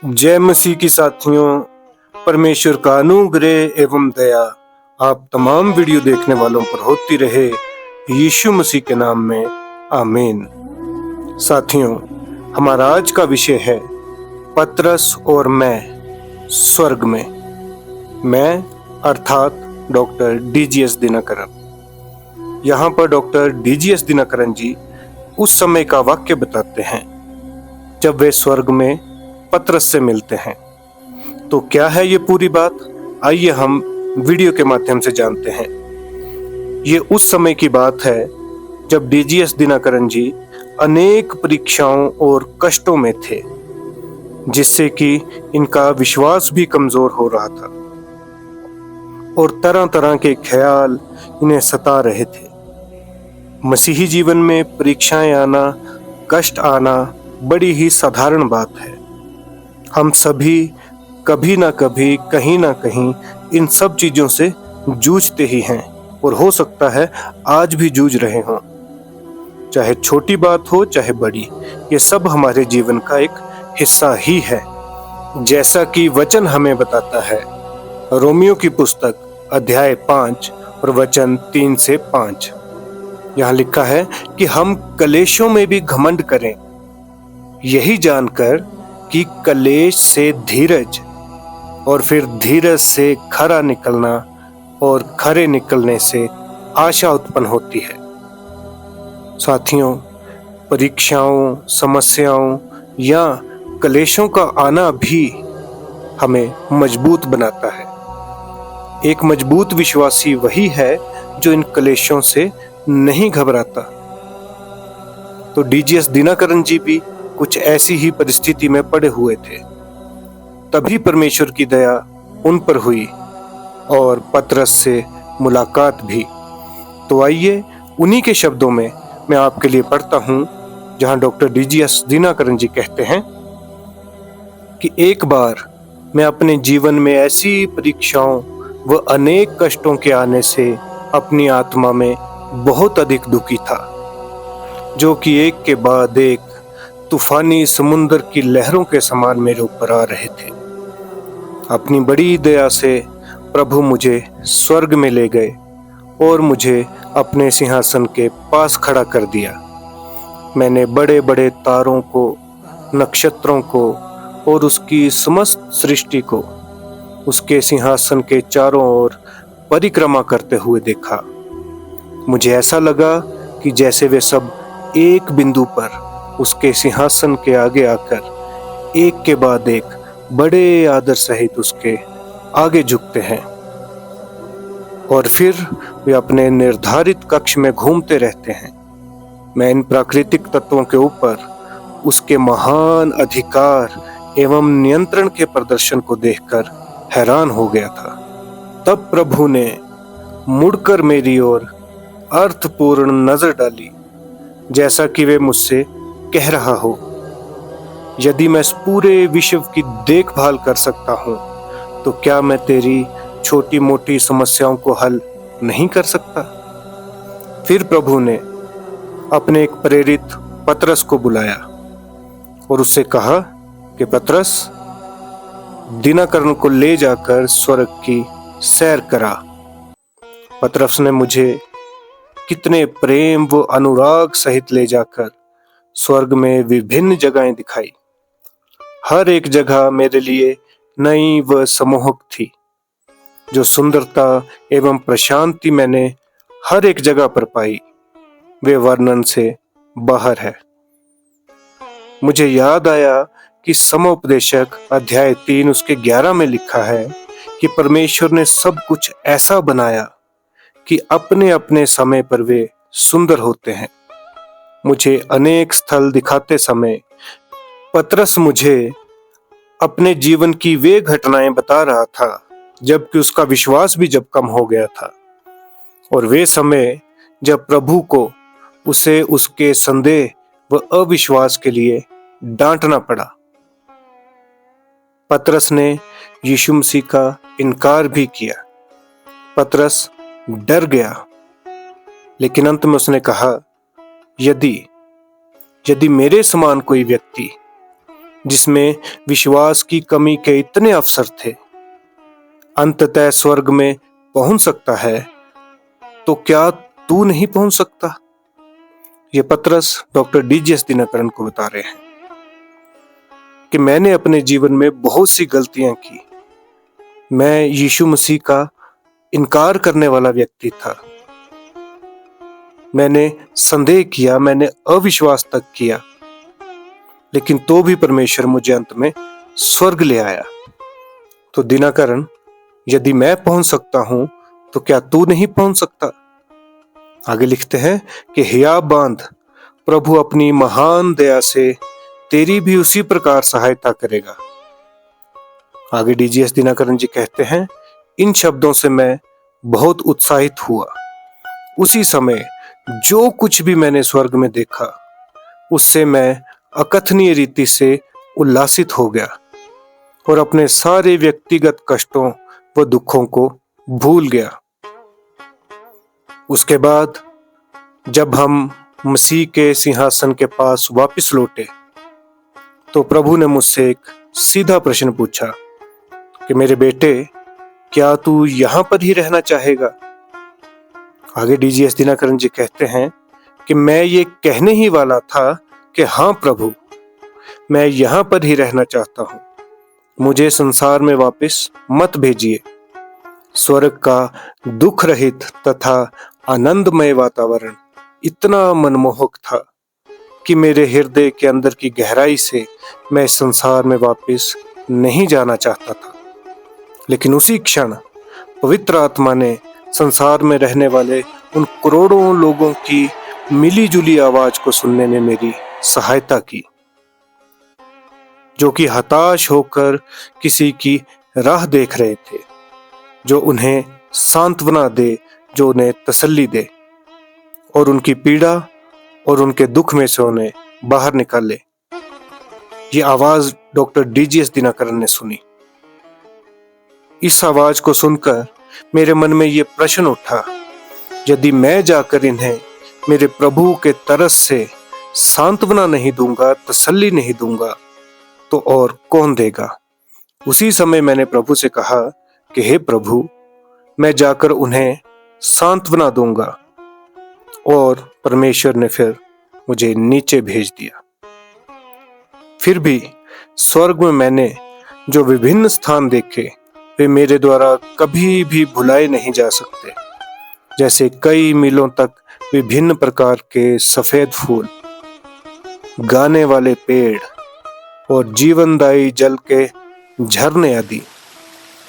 जय मसीह की साथियों। परमेश्वर का अनुग्रह एवं दया आप तमाम वीडियो देखने वालों पर होती रहे, यीशु मसीह के नाम में आमीन। साथियों, हमारा आज का विषय है पतरस और मैं स्वर्ग में। मैं अर्थात डॉक्टर डीजीएस दिनकरन। यहाँ पर डॉक्टर डीजीएस दिनकरन जी उस समय का वाक्य बताते हैं जब वे स्वर्ग में पतरस से मिलते हैं। तो क्या है ये पूरी बात, आइए हम वीडियो के माध्यम से जानते हैं। ये उस समय की बात है जब डीजीएस दिनकरन जी अनेक परीक्षाओं और कष्टों में थे, जिससे कि इनका विश्वास भी कमजोर हो रहा था और तरह तरह के ख्याल इन्हें सता रहे थे। मसीही जीवन में परीक्षाएं आना, कष्ट आना बड़ी ही साधारण बात है। हम सभी कभी ना कभी, कहीं ना कहीं इन सब चीजों से जूझते ही हैं और हो सकता है आज भी जूझ रहे हों। चाहे छोटी बात हो चाहे बड़ी, ये सब हमारे जीवन का एक हिस्सा ही है। जैसा कि वचन हमें बताता है, रोमियो की पुस्तक अध्याय 5 और वचन 3 से 5। यहाँ लिखा है कि हम कलेशों में भी घमंड करें, यही जानकर कि कलेश से धीरज और फिर धीरज से खरा निकलना और खरे निकलने से आशा उत्पन्न होती है। साथियों, परीक्षाओं, समस्याओं या कलेशों का आना भी हमें मजबूत बनाता है। एक मजबूत विश्वासी वही है जो इन कलेशों से नहीं घबराता। तो डीजीएस दिनकरन जी भी कुछ ऐसी ही परिस्थिति में पड़े हुए थे। तभी परमेश्वर की दया उन पर हुई और पतरस से मुलाकात भी। तो आइए उन्हीं के शब्दों में मैं आपके लिए पढ़ता हूं, जहां डॉक्टर डीजीएस दिनकरन जी कहते हैं कि एक बार मैं अपने जीवन में ऐसी परीक्षाओं व अनेक कष्टों के आने से अपनी आत्मा में बहुत अधिक दुखी था, जो कि एक के बाद एक तूफानी समुद्र की लहरों के समान मेरे ऊपर आ रहे थे। अपनी बड़ी दया से प्रभु मुझे स्वर्ग में ले गए और मुझे अपने सिंहासन के पास खड़ा कर दिया। मैंने बड़े बड़े तारों को, नक्षत्रों को और उसकी समस्त सृष्टि को उसके सिंहासन के चारों ओर परिक्रमा करते हुए देखा। मुझे ऐसा लगा कि जैसे वे सब एक बिंदु पर उसके सिंहासन के आगे आकर एक के बाद एक बड़े आदर सहित उसके आगे झुकते हैं और फिर वे अपने निर्धारित कक्ष में घूमते रहते हैं। मैं इन प्राकृतिक तत्वों के ऊपर उसके महान अधिकार एवं नियंत्रण के प्रदर्शन को देखकर हैरान हो गया था। तब प्रभु ने मुड़कर मेरी ओर अर्थपूर्ण नजर डाली, जैसा कि वे मुझसे कह रहा हो, यदि मैं इस पूरे विश्व की देखभाल कर सकता हूं, तो क्या मैं तेरी छोटी मोटी समस्याओं को हल नहीं कर सकता? फिर प्रभु ने अपने एक प्रेरित पतरस को बुलाया और उससे कहा कि पतरस, दिनकरन को ले जाकर स्वर्ग की सैर करा। पतरस ने मुझे कितने प्रेम व अनुराग सहित ले जाकर स्वर्ग में विभिन्न जगहें दिखाई। हर एक जगह मेरे लिए नई व सम्मोहक थी। जो सुंदरता एवं प्रशांति मैंने हर एक जगह पर पाई, वे वर्णन से बाहर है। मुझे याद आया कि समोपदेशक अध्याय 3 उसके 11 में लिखा है कि परमेश्वर ने सब कुछ ऐसा बनाया कि अपने अपने समय पर वे सुंदर होते हैं। मुझे अनेक स्थल दिखाते समय पतरस मुझे अपने जीवन की वे घटनाएं बता रहा था जबकि उसका विश्वास भी जब कम हो गया था, और वे समय जब प्रभु को उसे उसके संदेह व अविश्वास के लिए डांटना पड़ा। पतरस ने यीशु मसीह का इनकार भी किया। पतरस डर गया, लेकिन अंत में उसने कहा, यदि मेरे समान कोई व्यक्ति जिसमें विश्वास की कमी के इतने अवसर थे, अंततः स्वर्ग में पहुंच सकता है, तो क्या तू नहीं पहुंच सकता? ये पतरस डॉक्टर डीजीएस दिनकरन को बता रहे हैं कि मैंने अपने जीवन में बहुत सी गलतियां की। मैं यीशु मसीह का इनकार करने वाला व्यक्ति था। मैंने संदेह किया, मैंने अविश्वास तक किया, लेकिन तो भी परमेश्वर मुझे अंत में स्वर्ग ले आया। तो दिनकरन, यदि मैं पहुंच सकता हूं तो क्या तू नहीं पहुंच सकता? आगे लिखते हैं कि हियाव बांध, प्रभु अपनी महान दया से तेरी भी उसी प्रकार सहायता करेगा। आगे डीजीएस दिनकरन जी कहते हैं, इन शब्दों से मैं बहुत उत्साहित हुआ। उसी समय जो कुछ भी मैंने स्वर्ग में देखा, उससे मैं अकथनीय रीति से उल्लासित हो गया और अपने सारे व्यक्तिगत कष्टों व दुखों को भूल गया। उसके बाद जब हम मसीह के सिंहासन के पास वापस लौटे, तो प्रभु ने मुझसे एक सीधा प्रश्न पूछा कि मेरे बेटे, क्या तू यहां पर ही रहना चाहेगा? आगे डीजीएस दिनकरन जी कहते हैं कि मैं ये कहने ही वाला था कि हाँ प्रभु, मैं यहां पर ही रहना चाहता हूं, मुझे संसार में वापस मत भेजिए। स्वर्ग का दुख रहित तथा आनंदमय वातावरण इतना मनमोहक था कि मेरे हृदय के अंदर की गहराई से मैं इस संसार में वापस नहीं जाना चाहता था। लेकिन उसी क्षण पवित्र आत्मा ने संसार में रहने वाले उन करोड़ों लोगों की मिली-जुली आवाज को सुनने में मेरी सहायता की, जो कि हताश होकर किसी की राह देख रहे थे, जो उन्हें सांत्वना दे, जो उन्हें तसल्ली दे और उनकी पीड़ा और उनके दुख में से उन्हें बाहर निकाले। ये आवाज डॉक्टर डीजीएस दिनकरन ने सुनी। इस आवाज को सुनकर मेरे मन में ये प्रश्न उठा, यदि मैं जाकर इन्हें मेरे प्रभु के तरस से सांत्वना नहीं दूंगा, तसल्ली नहीं दूंगा, तो और कौन देगा? उसी समय मैंने प्रभु से कहा कि हे प्रभु, मैं जाकर उन्हें सांत्वना दूंगा, और परमेश्वर ने फिर मुझे नीचे भेज दिया। फिर भी स्वर्ग में मैंने जो विभिन्न स्थान देखे, वे मेरे द्वारा कभी भी भुलाए नहीं जा सकते। जैसे कई मीलों तक विभिन्न प्रकार के सफेद फूल, गाने वाले पेड़ और जीवनदायी जल के झरने आदि।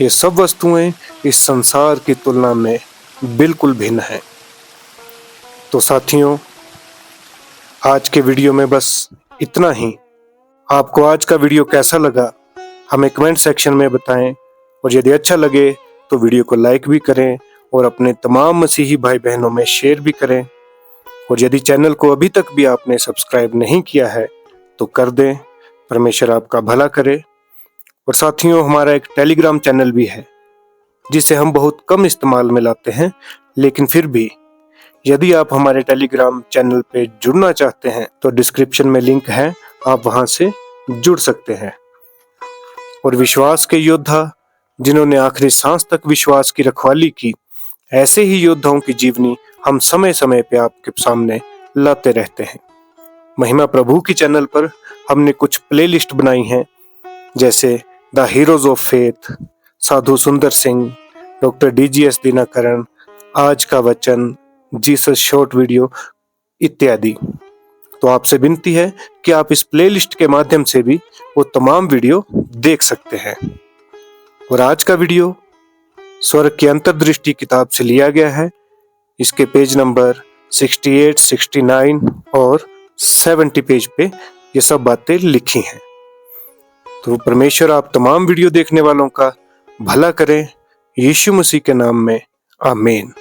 ये सब वस्तुएं इस संसार की तुलना में बिल्कुल भिन्न हैं। तो साथियों, आज के वीडियो में बस इतना ही। आपको आज का वीडियो कैसा लगा हमें कमेंट सेक्शन में बताएं, और यदि अच्छा लगे तो वीडियो को लाइक भी करें और अपने तमाम मसीही भाई बहनों में शेयर भी करें। और यदि चैनल को अभी तक भी आपने सब्सक्राइब नहीं किया है तो कर दें। परमेश्वर आपका भला करे। और साथियों, हमारा एक टेलीग्राम चैनल भी है, जिसे हम बहुत कम इस्तेमाल में लाते हैं, लेकिन फिर भी यदि आप हमारे टेलीग्राम चैनल पे जुड़ना चाहते हैं तो डिस्क्रिप्शन में लिंक है, आप वहां से जुड़ सकते हैं। और विश्वास के योद्धा, जिन्होंने आखिरी सांस तक विश्वास की रखवाली की, ऐसे ही योद्धाओं की जीवनी हम समय समय पे आपके सामने लाते रहते हैं। महिमा प्रभु की चैनल पर हमने कुछ प्लेलिस्ट बनाई हैं, जैसे द हीरोज ऑफ फेथ, साधु सुंदर सिंह, डॉक्टर डीजीएस दिनकरन, आज का वचन, जीसस शॉर्ट वीडियो इत्यादि। तो आपसे विनती है कि आप इस प्लेलिस्ट के माध्यम से भी वो तमाम वीडियो देख सकते हैं। और आज का वीडियो स्वर्ग की अंतर्दृष्टि किताब से लिया गया है। इसके पेज नंबर 68, 69 और 70 पेज पे ये सब बातें लिखी हैं। तो परमेश्वर आप तमाम वीडियो देखने वालों का भला करें। यीशु मसीह के नाम में आमीन।